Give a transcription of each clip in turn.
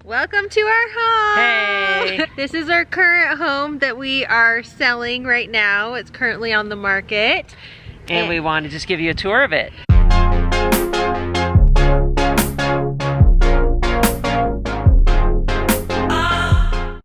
Welcome to our home! Hey! This is our current home that we are selling right now. It's currently on the market. And we want to just give you a tour of it.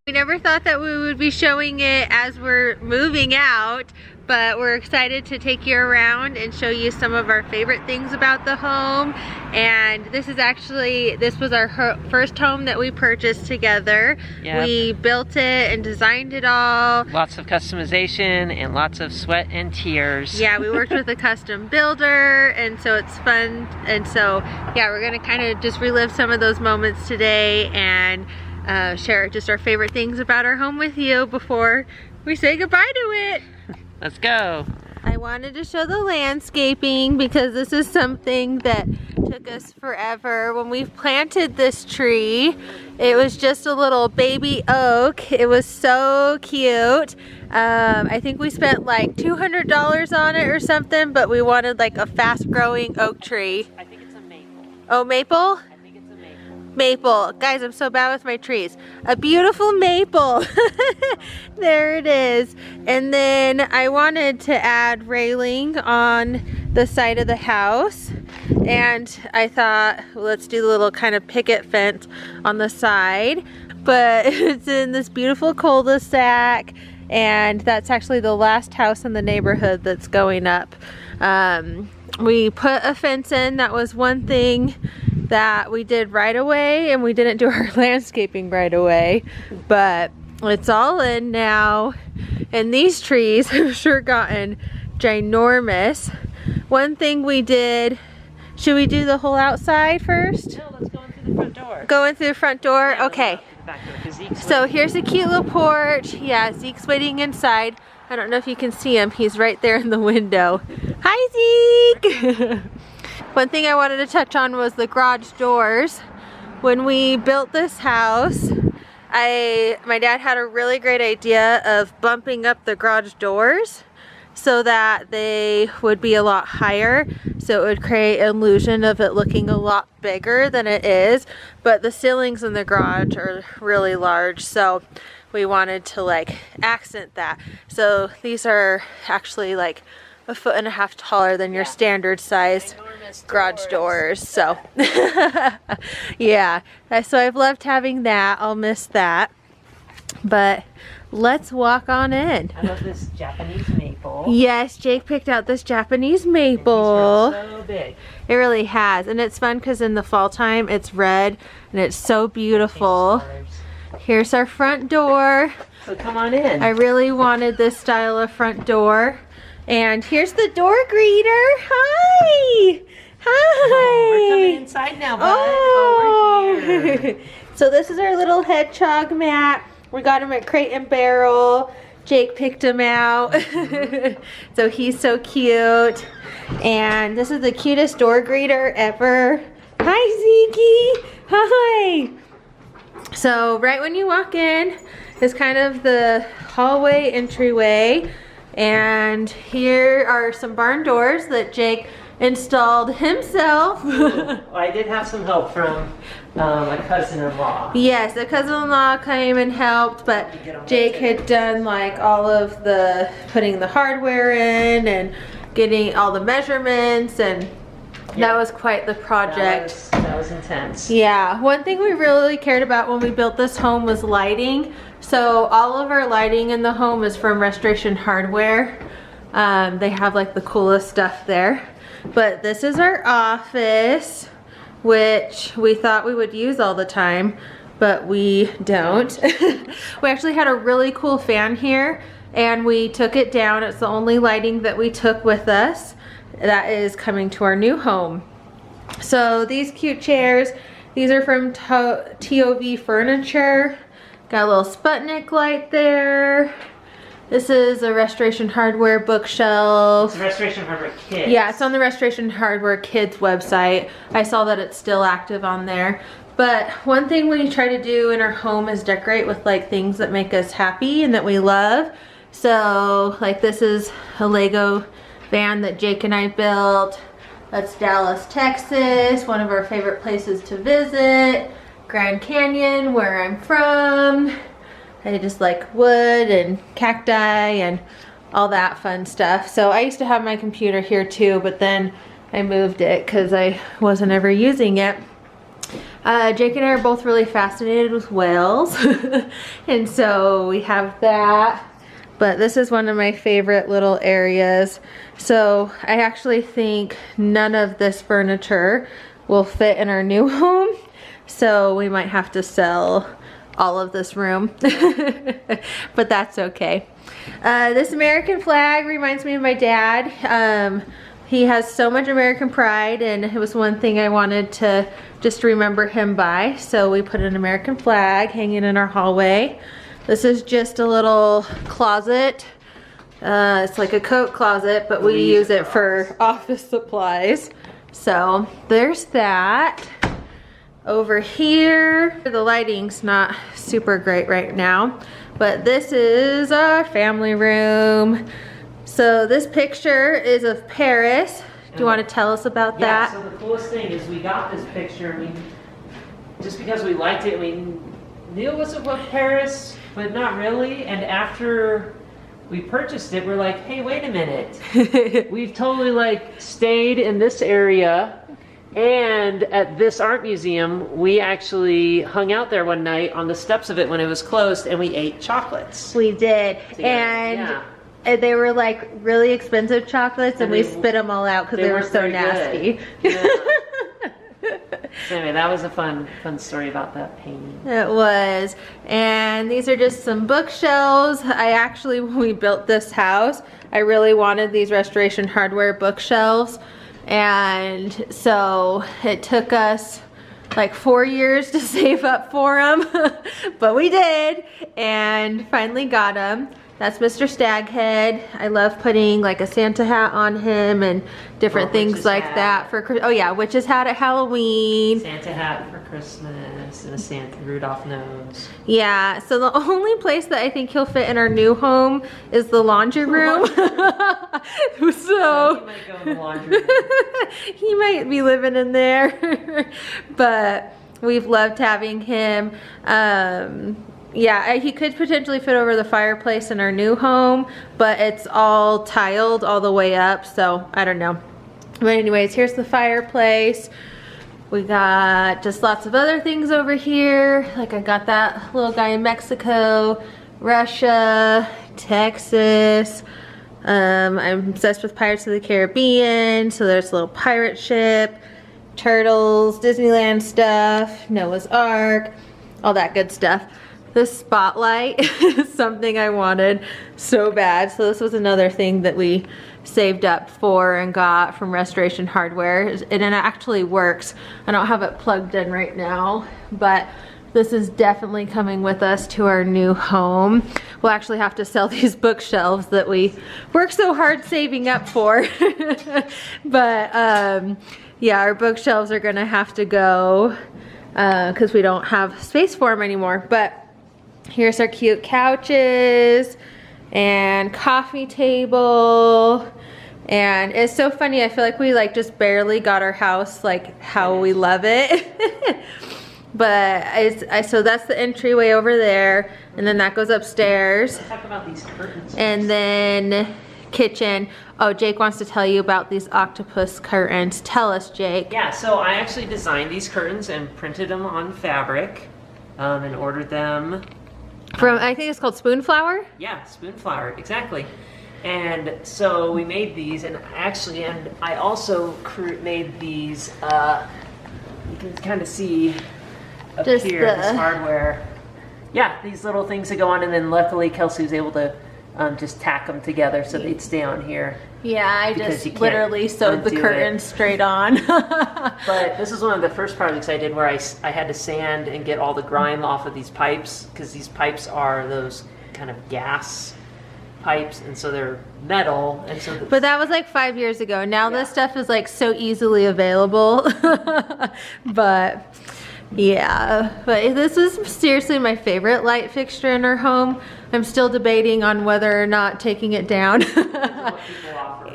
We never thought that we would be showing it as we're moving out, but we're excited to take you around and show you some of our favorite things about the home. And this was our first home that we purchased together. Yep. We built it and designed it all. Lots of customization and lots of sweat and tears. Yeah, we worked with a custom builder, and so it's fun. And so, yeah, we're gonna kind of just relive some of those moments today and share just our favorite things about our home with you before we say goodbye to it. Let's go. I wanted to show the landscaping because this is something that took us forever. When we planted this tree, it was just a little baby oak. It was so cute. I think we spent like $200 on it or something, but we wanted like a fast-growing oak tree. I think it's a maple. Oh, maple? Maple. Guys, I'm so bad with my trees. A beautiful maple. There it is. And then I wanted to add railing on the side of the house. And I thought, well, let's do the little kind of picket fence on the side. But it's in this beautiful cul-de-sac. And that's actually the last house in the neighborhood that's going up. We put a fence in. That was one thing that we did right away, and we didn't do our landscaping right away, but it's all in now. And these trees have sure gotten ginormous. One thing we did, should we do the whole outside first? No, let's go in through the front door. Go in through the front door? Yeah, okay. So here's a cute little porch. Yeah, Zeke's waiting inside. I don't know if you can see him. He's right there in the window. Hi, Zeke! One thing I wanted to touch on was the garage doors. When we built this house, my dad had a really great idea of bumping up the garage doors so that they would be a lot higher, so it would create an illusion of it looking a lot bigger than it is. But the ceilings in the garage are really large, so we wanted to like accent that. So these are actually like 1.5 feet taller than your standard size garage doors. So yeah, so I've loved having that. I'll miss that, but let's walk on in. I love this Japanese maple. Yes, Jake picked out this Japanese maple. It's so big. It really has, and it's fun because in the fall time it's red and it's so beautiful. Here's our front door. So come on in. I really wanted this style of front door. And here's the door greeter. Hi! Hi! Oh, we're coming inside now, bud. Oh. Over here. So this is our little hedgehog mat. We got him at Crate and Barrel. Jake picked him out. So he's so cute. And this is the cutest door greeter ever. Hi, Zeke! Hi! So right when you walk in is kind of the hallway entryway. And here are some barn doors that Jake installed himself. I did have some help from my cousin-in-law. Yes, the cousin-in-law came and helped, but Jake had done like all of the putting the hardware in and getting all the measurements, and that was quite the project. That was intense. Yeah, one thing we really cared about when we built this home was lighting. So all of our lighting in the home is from Restoration Hardware. They have like the coolest stuff there. But this is our office, which we thought we would use all the time, but we don't. We actually had a really cool fan here, and we took it down. It's the only lighting that we took with us. That is coming to our new home. So these cute chairs, these are from TOV Furniture. Got a little Sputnik light there. This is a Restoration Hardware bookshelf. It's Restoration Hardware Kids. Yeah, it's on the Restoration Hardware Kids website. I saw that it's still active on there. But one thing we try to do in our home is decorate with like things that make us happy and that we love. So like this is a Lego van that Jake and I built. That's Dallas, Texas, one of our favorite places to visit. Grand Canyon, where I'm from. I just like wood and cacti and all that fun stuff. So I used to have my computer here too, but then I moved it because I wasn't ever using it. Jake and I are both really fascinated with whales. And so we have that. But this is one of my favorite little areas. So I actually think none of this furniture will fit in our new home. So we might have to sell all of this room. But that's okay. This American flag reminds me of my dad. He has so much American pride, and it was one thing I wanted to just remember him by. So we put an American flag hanging in our hallway. This is just a little closet. It's like a coat closet, but we use it for office supplies. So there's that. Over here, the lighting's not super great right now, but this is our family room. So this picture is of Paris. Do you want to tell us about that? Yeah, so the coolest thing is we got this picture, just because we liked it, we knew it was of Paris, but not really. And after we purchased it, we're like, hey, wait a minute. We've totally like stayed in this area. And at this art museum, we actually hung out there one night on the steps of it when it was closed, and we ate chocolates. We did. And they were like really expensive chocolates, and we spit them all out because they were so nasty. Yeah. So anyway, that was a fun story about that painting. It was. And these are just some bookshelves. When we built this house, I really wanted these Restoration Hardware bookshelves. And so it took us like 4 years to save up for them, but we did and finally got them. That's Mr. Staghead. I love putting like a Santa hat on him and different things like that for Christmas. Oh yeah, witch's hat at Halloween. Santa hat for Christmas and a Santa Rudolph nose. Yeah, so the only place that I think he'll fit in our new home is the laundry room. So he might go in the laundry room. He might be living in there. But we've loved having him. Yeah, he could potentially fit over the fireplace in our new home, but it's all tiled all the way up, so I don't know. But anyways, here's the fireplace. We got just lots of other things over here. Like I got that little guy in Mexico, Russia, Texas. I'm obsessed with Pirates of the Caribbean, so there's a little pirate ship, turtles, Disneyland stuff, Noah's Ark, all that good stuff. This spotlight is something I wanted so bad. So this was another thing that we saved up for and got from Restoration Hardware. And it actually works. I don't have it plugged in right now, but this is definitely coming with us to our new home. We'll actually have to sell these bookshelves that we worked so hard saving up for. But yeah, our bookshelves are gonna have to go because we don't have space for them anymore. But here's our cute couches and coffee table. And it's so funny, I feel like we like just barely got our house like how we love it. But so that's the entryway over there, and then that goes upstairs. Let's talk about these curtains. And then kitchen. Oh, Jake wants to tell you about these octopus curtains. Tell us, Jake. Yeah, so I actually designed these curtains and printed them on fabric and ordered them from, I think it's called Spoonflower? Yeah, Spoonflower, exactly. And so we made these, and I also made these, you can kind of see up just here, this hardware. Yeah, these little things that go on, and then luckily Kelsey was able to just tack them together so they'd stay on here. Yeah, I just literally sewed the curtains straight on. But this is one of the first projects I did where I had to sand and get all the grime off of these pipes, because these pipes are those kind of gas pipes, and so they're metal, and so but that was like 5 years ago. Now this stuff is like so easily available. But yeah, but this is seriously my favorite light fixture in our home. I'm still debating on whether or not taking it down.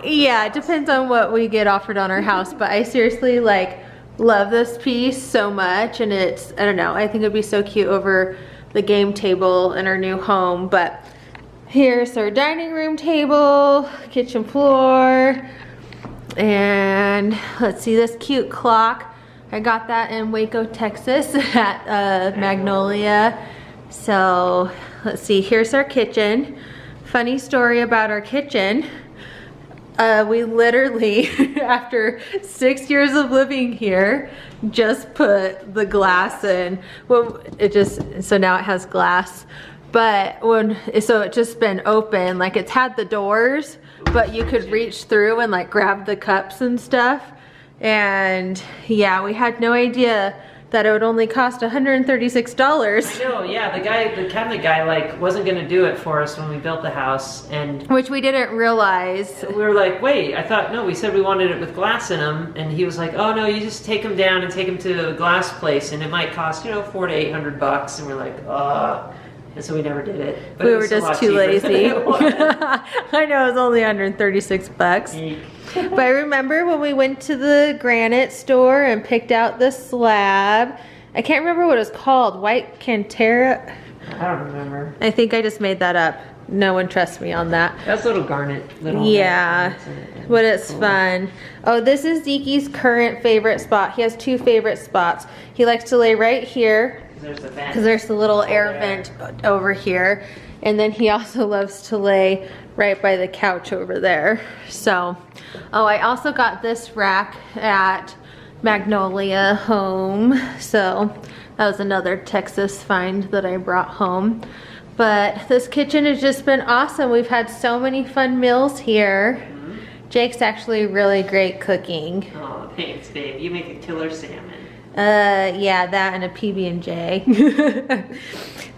Yeah, it depends on what we get offered on our house, but I seriously like love this piece so much, and it's, I don't know, I think it'd be so cute over the game table in our new home. But here's our dining room table, kitchen floor, and let's see this cute clock. I got that in Waco, Texas at Magnolia. So let's see, here's our kitchen. Funny story about our kitchen. We literally, after 6 years of living here, just put the glass in. Well, so now it has glass. But so it's just been open, like it's had the doors, but you could reach through and like grab the cups and stuff. And yeah, we had no idea that it would only cost $136. I know, yeah, the cabinet guy like wasn't gonna do it for us when we built the house, and which we didn't realize. We were like, wait, I thought, no, we said we wanted it with glass in them, and he was like, oh no, you just take them down and take them to a glass place, and it might cost, you know, $400 to $800, and we're like, and so we never did it. But we it were was just too lazy. I know, it was only $136. But I remember when we went to the granite store and picked out the slab. I can't remember what it was called. White Cantera? I don't remember. I think I just made that up. No one trusts me on that. That's little garnet. Yeah, but it's fun. Oh, this is Zeke's current favorite spot. He has two favorite spots. He likes to lay right here. Because there's the little air vent over here. And then he also loves to lay right by the couch over there. So, oh, I also got this rack at Magnolia home. So that was another Texas find that I brought home. But this kitchen has just been awesome. We've had so many fun meals here. Jake's actually really great cooking. Oh, thanks, babe. You make a killer salmon. Yeah, that and a PB&J.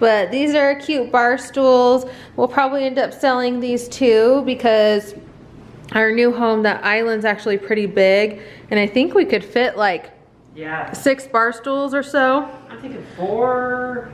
But these are cute bar stools. We'll probably end up selling these too because our new home, that island's actually pretty big, and I think we could fit like 6 bar stools or so. I'm thinking 4.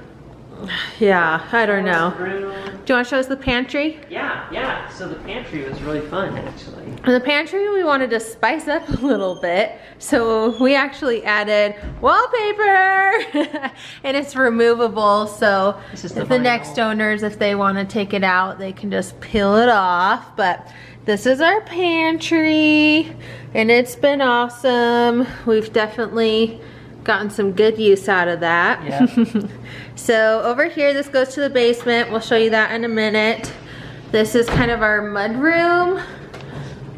Yeah, I don't know. Do you want to show us the pantry? Yeah. So the pantry was really fun, actually. In the pantry, we wanted to spice up a little bit, so we actually added wallpaper, and it's removable. So if the next owners, if they want to take it out, they can just peel it off. But this is our pantry, and it's been awesome. We've definitely gotten some good use out of that. Yeah. So over here, this goes to the basement. We'll show you that in a minute. This is kind of our mudroom.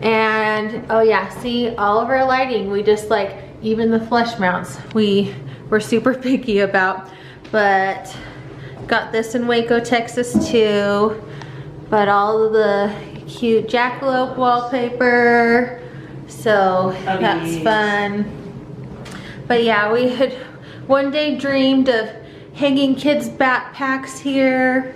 And oh yeah, see, all of our lighting, we just like, even the flush mounts, we're super picky about. But got this in Waco, Texas too. But all of the cute jackalope wallpaper. So that's fun. But yeah, we had one day dreamed of hanging kids' backpacks here.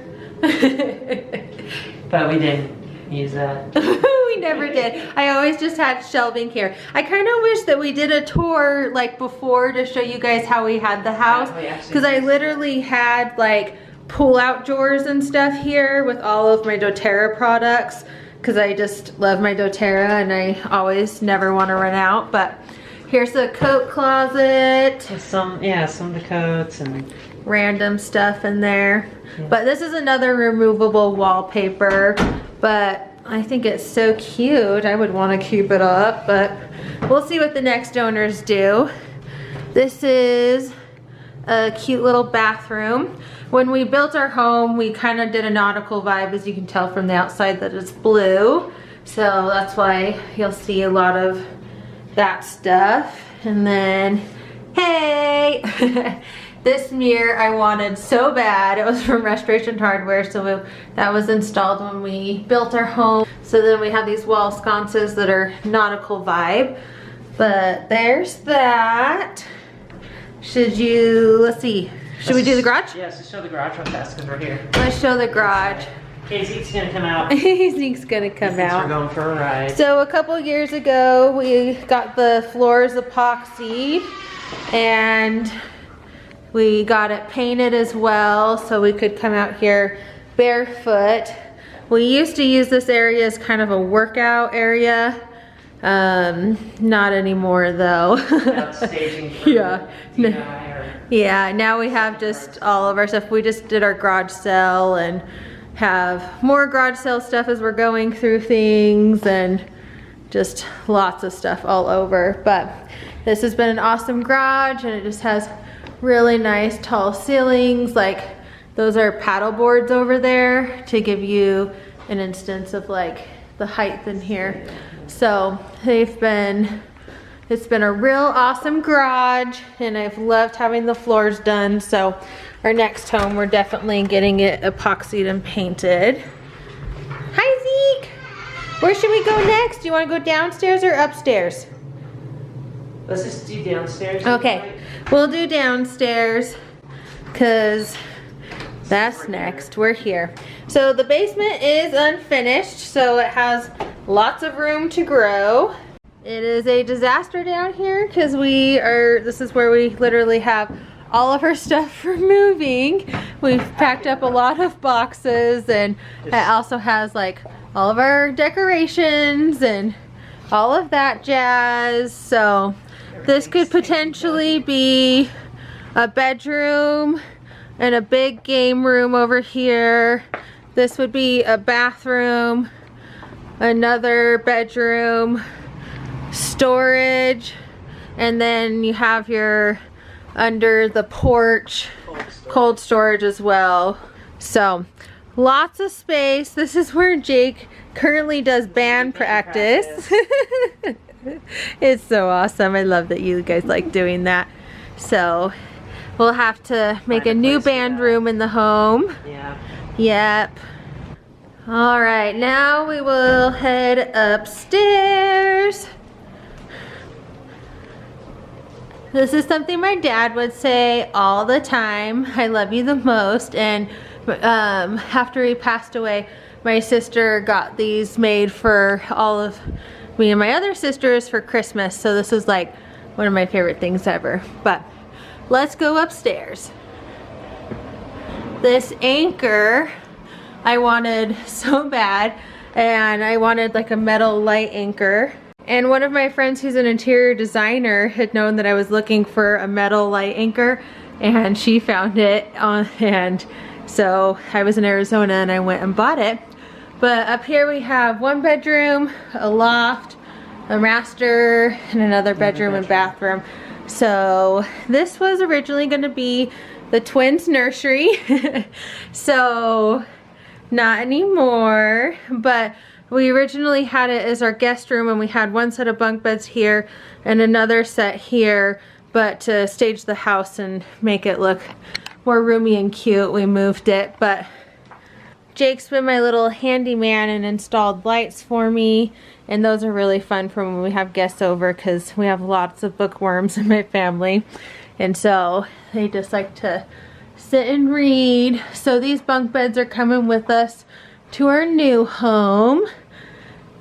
But we didn't use that. We never did. I always just had shelving here. I kind of wish that we did a tour like before to show you guys how we had the house. Because I literally had like pull-out drawers and stuff here with all of my doTERRA products. Because I just love my doTERRA and I always never want to run out. But here's the coat closet. Some of the coats and random stuff in there. Yeah. But this is another removable wallpaper. But I think it's so cute. I would want to keep it up, but we'll see what the next owners do. This is a cute little bathroom. When we built our home, we kind of did a nautical vibe, as you can tell from the outside that it's blue. So that's why you'll see a lot of that stuff. And then, hey! This mirror I wanted so bad. It was from Restoration Hardware, so that was installed when we built our home. So then we have these wall sconces that are nautical vibe. But there's that. Let's see. Should we do the garage? Yes, let's show the garage real fast because we're here. Let's show the garage. Okay, Zeke's gonna come out. Zeke's gonna come out. We're going for a ride. So a couple years ago, we got the floors epoxied, and we got it painted as well, so we could come out here barefoot. We used to use this area as kind of a workout area, Not anymore though. Without staging for Yeah. DI or Yeah, now we have just all of our stuff. We just did our garage sale and have more garage sale stuff as we're going through things, and just lots of stuff all over. But this has been an awesome garage, and it just has really nice tall ceilings. Like those are paddle boards over there to give you an instance of like the height in here. So it's been a real awesome garage, and I've loved having the floors done. So our next home, we're definitely getting it epoxied and painted. Hi Zeke! Where should we go next? Do you want to go downstairs or upstairs? Let's just do downstairs. Okay, we'll do downstairs because that's next. We're here. So the basement is unfinished, so it has lots of room to grow. It is a disaster down here because this is where we literally have all of our stuff for moving. We've packed up a lot of boxes, and it also has like all of our decorations and all of that jazz. So this could potentially be a bedroom and a big game room over here. This would be a bathroom, another bedroom, storage, and then you have your under the porch cold storage as well. So lots of space. This is where Jake currently does band practice. It's so awesome. I love that you guys like doing that. So we'll have to make a new band room in the home. Yeah. Yep. All right, now we will head upstairs. This is something my dad would say all the time. I love you the most. And after he passed away, my sister got these made for all of me and my other sisters for Christmas. So this is like one of my favorite things ever. But let's go upstairs. This anchor I wanted so bad, and I wanted like a metal light anchor. And one of my friends who's an interior designer had known that I was looking for a metal light anchor, and she found it and so I was in Arizona and I went and bought it. But up here we have one bedroom, a loft, a master, and another bedroom and bathroom. So this was originally going to be the twins' nursery. So not anymore, but we originally had it as our guest room, and we had one set of bunk beds here and another set here, but to stage the house and make it look more roomy and cute, we moved it. But Jake's been my little handyman and installed lights for me, and those are really fun for when we have guests over, because we have lots of bookworms in my family, and so they just like to sit and read. So these bunk beds are coming with us to our new home,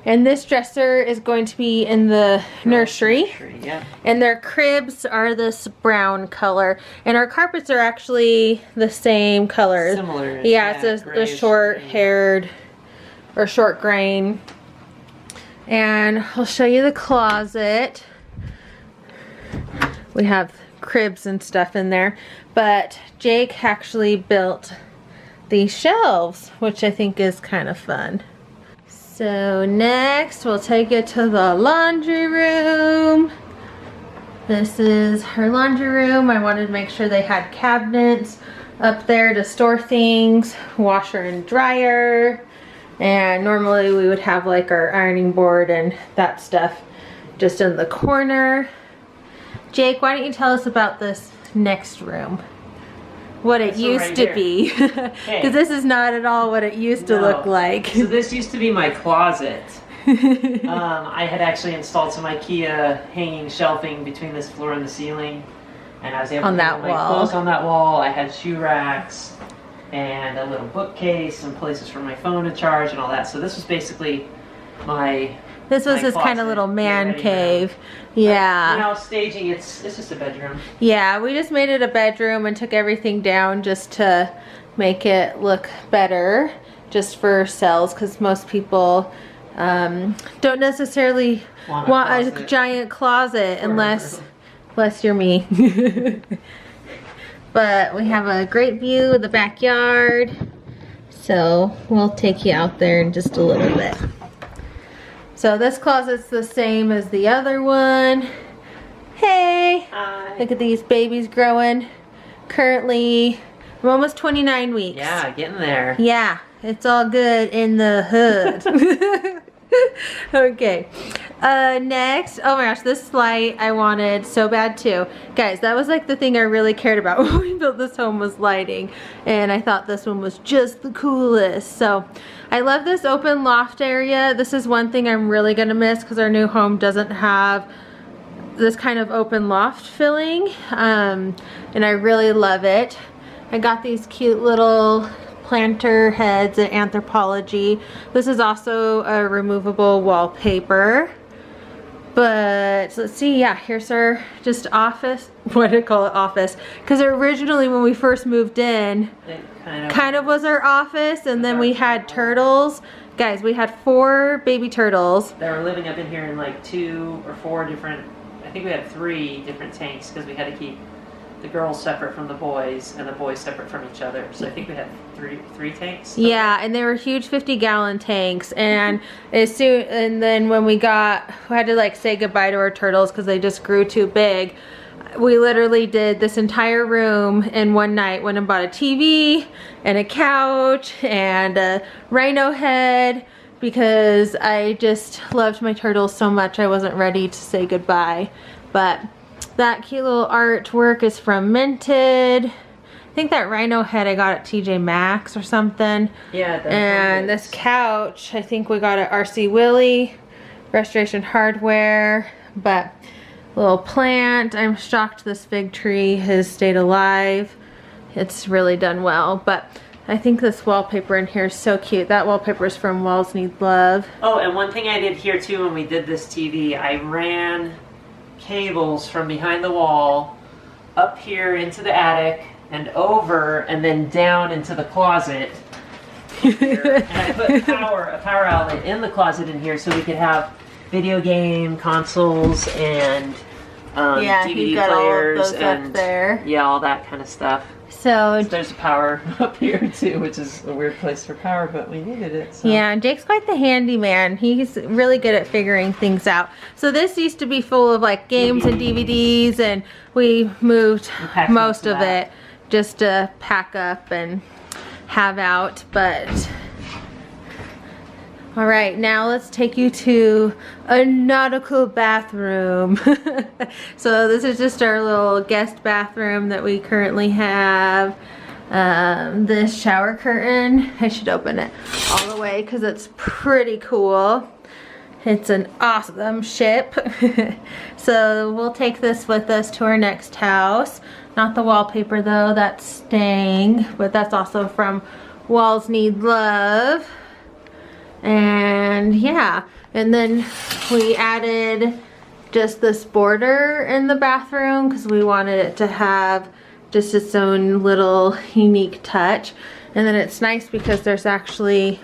and this dresser is going to be in the nursery. Yeah. And their cribs are this brown color, and our carpets are actually the same color. Similar. Yeah, it's the short haired or short grain. And I'll show you the closet. We have cribs and stuff in there, but Jake actually built these shelves, which I think is kind of fun. So next we'll take you to the laundry room. This is her laundry room. I wanted to make sure they had cabinets up there to store things, washer and dryer, and normally we would have like our ironing board and that stuff just in the corner. Jake, why don't you tell us about this next room? What it used to be, because this is not at all what it used to look like. So this used to be my closet. I had actually installed some IKEA hanging shelving between this floor and the ceiling, and I was able to put my clothes on that wall. I had shoe racks and a little bookcase, some places for my phone to charge and all that. So this was basically my This was his kind of little man cave. Yeah. Now staging, it's just a bedroom. Yeah, we just made it a bedroom and took everything down just to make it look better, just for sales, because most people don't necessarily want a giant closet unless you're me. But we have a great view of the backyard, so we'll take you out there in just a little bit. So this closet's the same as the other one. Hey! Hi. Look at these babies growing. Currently, I'm almost 29 weeks. Yeah, getting there. Yeah, it's all good in the hood. Okay, next, oh my gosh, this light I wanted so bad too. Guys, that was like the thing I really cared about when we built this home, was lighting, and I thought this one was just the coolest. So I love this open loft area. This is one thing I'm really gonna miss because our new home doesn't have this kind of open loft filling, and I really love it. I got these cute little planter heads at Anthropology. This is also a removable wallpaper. But let's see, yeah, here's our just office. What do you call it, office? Because originally when we first moved in, it kind of was our office, and then we had turtles. Guys, we had 4 baby turtles. They were living up in here in like 2 or 4 different, I think we had 3 different tanks because we had to keep the girls separate from the boys and the boys separate from each other. So I think we had three tanks. Yeah, and they were huge 50-gallon tanks. And and then when we had to like say goodbye to our turtles because they just grew too big. We literally did this entire room in one night. Went and bought a TV and a couch and a rhino head because I just loved my turtles so much I wasn't ready to say goodbye. But that cute little artwork is from Minted. I think that rhino head I got at TJ Maxx or something. Yeah. And this couch, I think we got at RC Willey, Restoration Hardware. But little plant. I'm shocked this fig tree has stayed alive. It's really done well. But I think this wallpaper in here is so cute. That wallpaper is from Walls Need Love. Oh, and one thing I did here too when we did this TV, I ran cables from behind the wall up here into the attic and over and then down into the closet here. And I put a power outlet in the closet in here so we could have video game consoles and DVD players, all of those and up there. Yeah, all that kind of stuff. So there's power up here too, which is a weird place for power, but we needed it. So. Yeah, Jake's quite the handyman. He's really good at figuring things out. So this used to be full of like games and DVDs, and we moved most of it just to pack up and have out. But all right, now let's take you to a nautical bathroom. So this is just our little guest bathroom that we currently have. This shower curtain, I should open it all the way because it's pretty cool. It's an awesome ship. So we'll take this with us to our next house. Not the wallpaper though, that's staying, but that's also from Walls Need Love. And yeah, and then we added just this border in the bathroom because we wanted it to have just its own little unique touch. And then it's nice because there's actually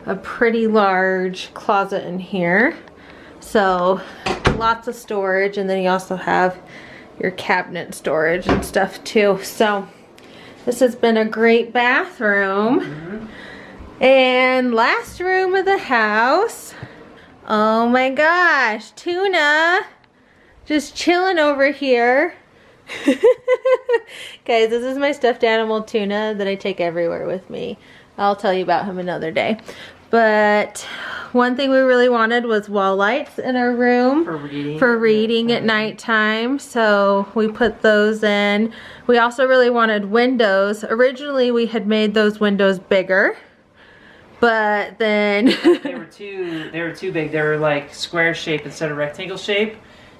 a pretty large closet in here, so lots of storage. And then you also have your cabinet storage and stuff too. So this has been a great bathroom. Mm-hmm. And last room of the house, oh my gosh, Tuna just chilling over here. Guys, this is my stuffed animal Tuna that I take everywhere with me. I'll tell you about him another day. But one thing we really wanted was wall lights in our room for reading at nighttime, so we put those in. We also really wanted windows. Originally we had made those windows bigger, but then they were too big. They were like square shape instead of rectangle shape,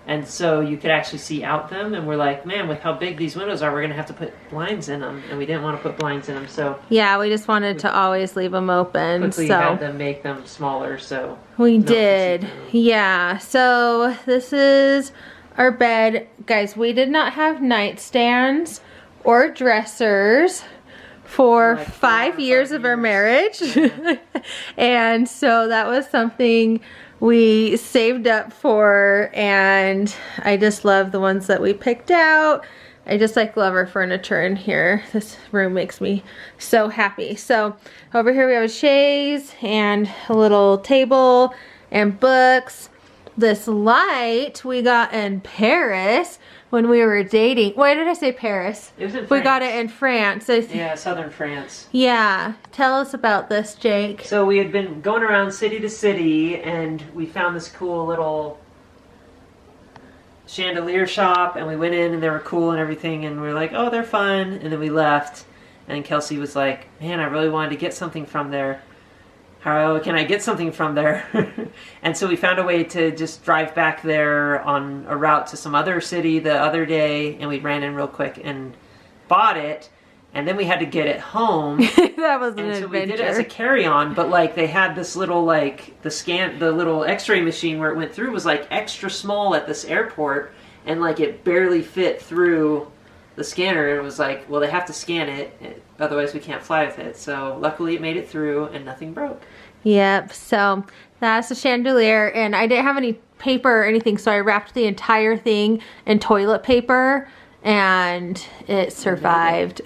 and so you could actually see out them. And we're like, man, with how big these windows are, we're gonna have to put blinds in them, and we didn't want to put blinds in them. So yeah, we just wanted to always leave them open. Quickly had to make them smaller. So we did, yeah. So this is our bed, guys. We did not have nightstands or dressers for like 5 years of our marriage. Yeah. And so that was something we saved up for, and I just love the ones that we picked out. I just like love our furniture in here. This room makes me so happy. So over here we have a chaise and a little table and books. This light we got in Paris when we were dating. Why did I say Paris? It was in France. We got it in France. Yeah, southern France. Yeah. Tell us about this, Jake. So we had been going around city to city, and we found this cool little chandelier shop, and we went in and they were cool and everything, and we were like, oh, they're fun, and then we left, and Kelsey was like, man, I really wanted to get something from there. How can I get something from there? And so we found a way to just drive back there on a route to some other city the other day, and we ran in real quick and bought it, and then we had to get it home. That was an and so adventure. we did it as a carry-on, but like they had this little like the little x-ray machine where it went through was like extra small at this airport, and like it barely fit through the scanner. It was like, well, they have to scan it, otherwise we can't fly with it. So luckily it made it through and nothing broke. Yep, so that's the chandelier, and I didn't have any paper or anything, so I wrapped the entire thing in toilet paper, and it survived.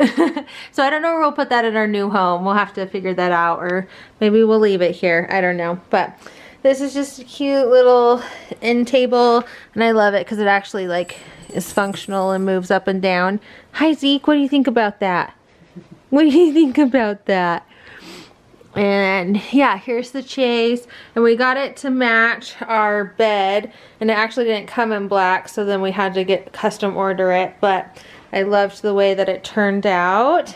So I don't know where we'll put that in our new home. We'll have to figure that out, or maybe we'll leave it here. I don't know, but this is just a cute little end table, and I love it because it actually like is functional and moves up and down. Hi Zeke, what do you think about that? What do you think about that? And yeah, here's the chaise, and we got it to match our bed, and it actually didn't come in black, so then we had to get custom order it, but I loved the way that it turned out.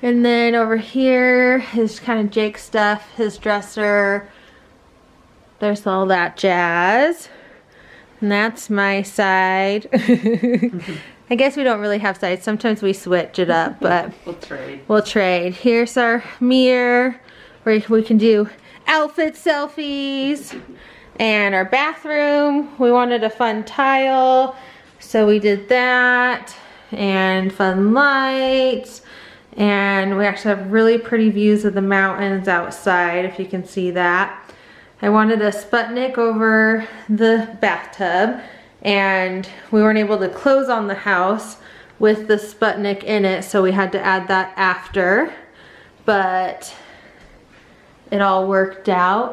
And then over here is kind of Jake's stuff, his dresser. There's all that jazz, and that's my side. I guess we don't really have sides. Sometimes we switch it up, but We'll trade. we'll trade. Here's our mirror where we can do outfit selfies. And our bathroom, we wanted a fun tile, so we did that. And fun lights. And we actually have really pretty views of the mountains outside, if you can see that. I wanted a Sputnik over the bathtub, and we weren't able to close on the house with the Sputnik in it, so we had to add that after, but it all worked out.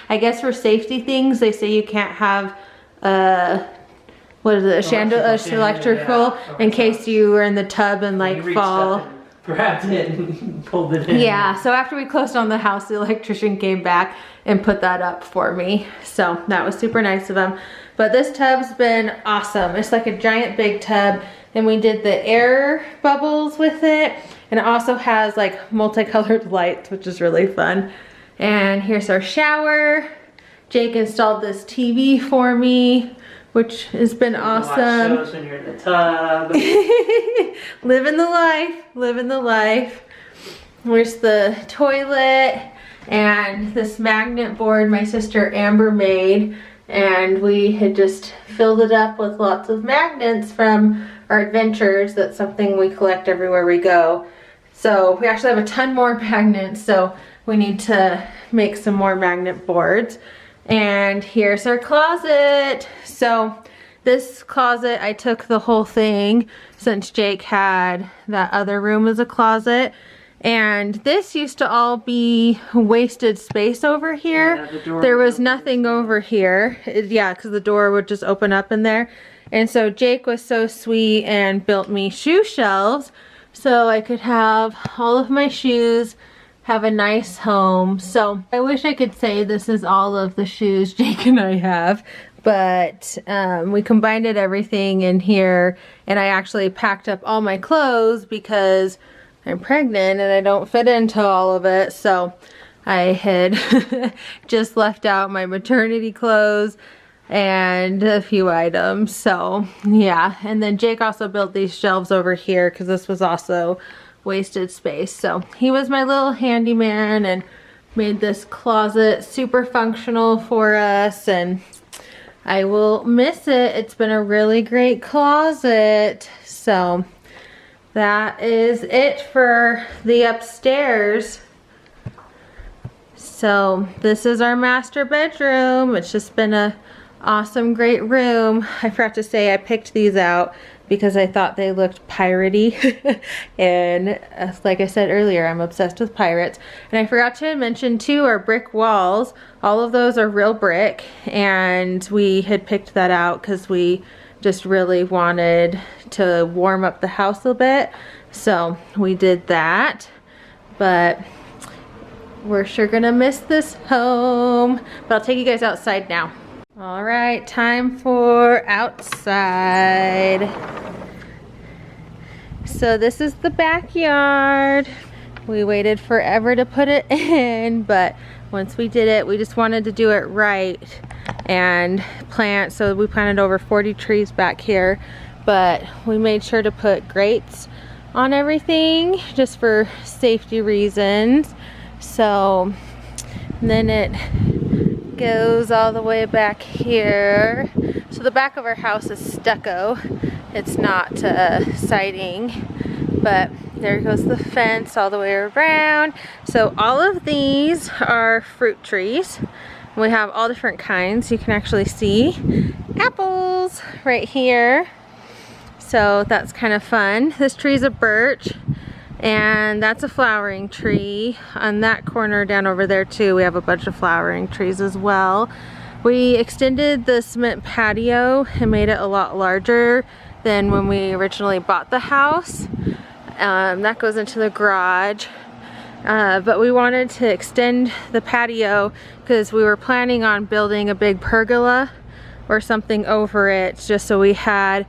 I guess for safety things, they say you can't have what is it, electrical yeah. in case you were in the tub and like fall. Grabbed it and pulled it in. Yeah, so after we closed on the house, the electrician came back and put that up for me. So that was super nice of him. But this tub's been awesome. It's like a giant big tub, and we did the air bubbles with it. And it also has like multicolored lights, which is really fun. And here's our shower. Jake installed this TV for me, which has been awesome. Watch shows when you're in the tub. Living the life, living the life. Here's the toilet and this magnet board my sister Amber made, and we had just filled it up with lots of magnets from our adventures. That's something we collect everywhere we go. So we actually have a ton more magnets, so we need to make some more magnet boards. And here's our closet. So this closet, I took the whole thing since Jake had that other room as a closet. And this used to all be wasted space over here. Yeah, there was nothing over here. Yeah, because the door would just open up in there. And so Jake was so sweet and built me shoe shelves so I could have all of my shoes, have a nice home. So I wish I could say this is all of the shoes Jake and I have, but we combined everything in here, and I actually packed up all my clothes because I'm pregnant and I don't fit into all of it. So I had just left out my maternity clothes and a few items. So yeah, and then Jake also built these shelves over here because this was also wasted space. So he was my little handyman and made this closet super functional for us, and I will miss it. It's been a really great closet. So that is it for the upstairs. So this is our master bedroom. It's just been a awesome, great room. I forgot to say I picked these out because I thought they looked piratey. And like I said earlier, I'm obsessed with pirates. And I forgot to mention too, our brick walls. All of those are real brick, and we had picked that out because we just really wanted to warm up the house a bit. So we did that, but we're sure gonna miss this home. But I'll take you guys outside now. All right, time for outside. So this is the backyard. We waited forever to put it in, but once we did it, we just wanted to do it right and plant. So we planted over 40 trees back here, but we made sure to put grates on everything just for safety reasons. So then it goes all the way back here. So the back of our house is stucco. It's not siding, but there goes the fence all the way around. So all of these are fruit trees. We have all different kinds. You can actually see apples right here. So that's kind of fun. This tree is a birch, and that's a flowering tree. On that corner down over there too, we have a bunch of flowering trees as well. We extended the cement patio and made it a lot larger than when we originally bought the house. That goes into the garage. But we wanted to extend the patio because we were planning on building a big pergola or something over it, just so we had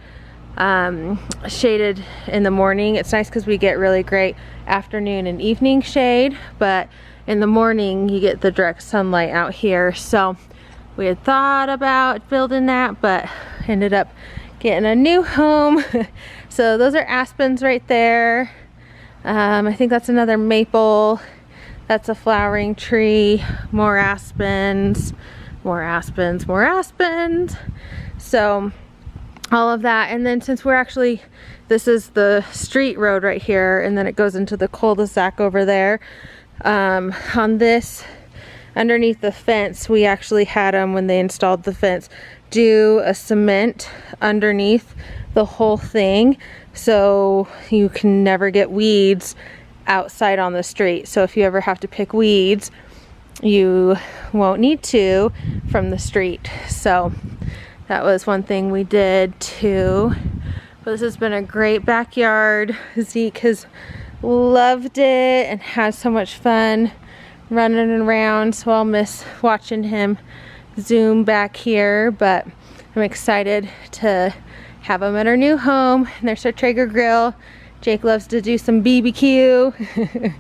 shaded in the morning. It's nice because we get really great afternoon and evening shade, but in the morning you get the direct sunlight out here. So we had thought about building that, but ended up getting a new home. So those are aspens right there. I think that's another maple. That's a flowering tree. More aspens, more aspens, more aspens. So all of that. And then since we're actually, this is the street road right here, and then it goes into the cul-de-sac over there. On this, underneath the fence, we actually had them, when they installed the fence, do a cement underneath the whole thing, so you can never get weeds outside on the street. So if you ever have to pick weeds, you won't need to from the street. So that was one thing we did too. But this has been a great backyard. Zeke has loved it and had so much fun running around, so I'll miss watching him zoom back here, but I'm excited to have him at our new home. And there's our Traeger grill. Jake loves to do some BBQ.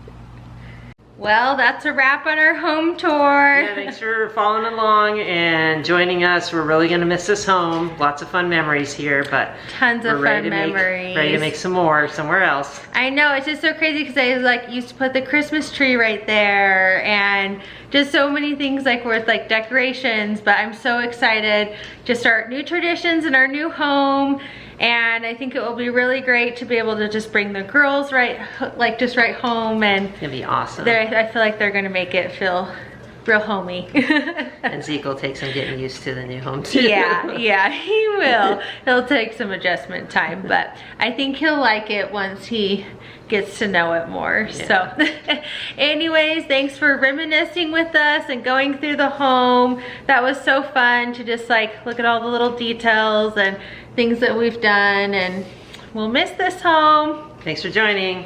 Well, that's a wrap on our home tour. Yeah, thanks for following along and joining us. We're really gonna miss this home. Lots of fun memories here, but tons of fun memories. Ready to make some more somewhere else. I know, it's just so crazy because I like used to put the Christmas tree right there, and just so many things like with like decorations. But I'm so excited to start new traditions in our new home. And I think it will be really great to be able to just bring the girls right home, and it's gonna be awesome. I feel like they're gonna make it feel real homey. And Zeke will take some getting used to the new home too. Yeah, he will. He'll take some adjustment time, but I think he'll like it once he gets to know it more. Yeah. So anyways, thanks for reminiscing with us and going through the home. That was so fun to just like look at all the little details and things that we've done, and we'll miss this home. Thanks for joining.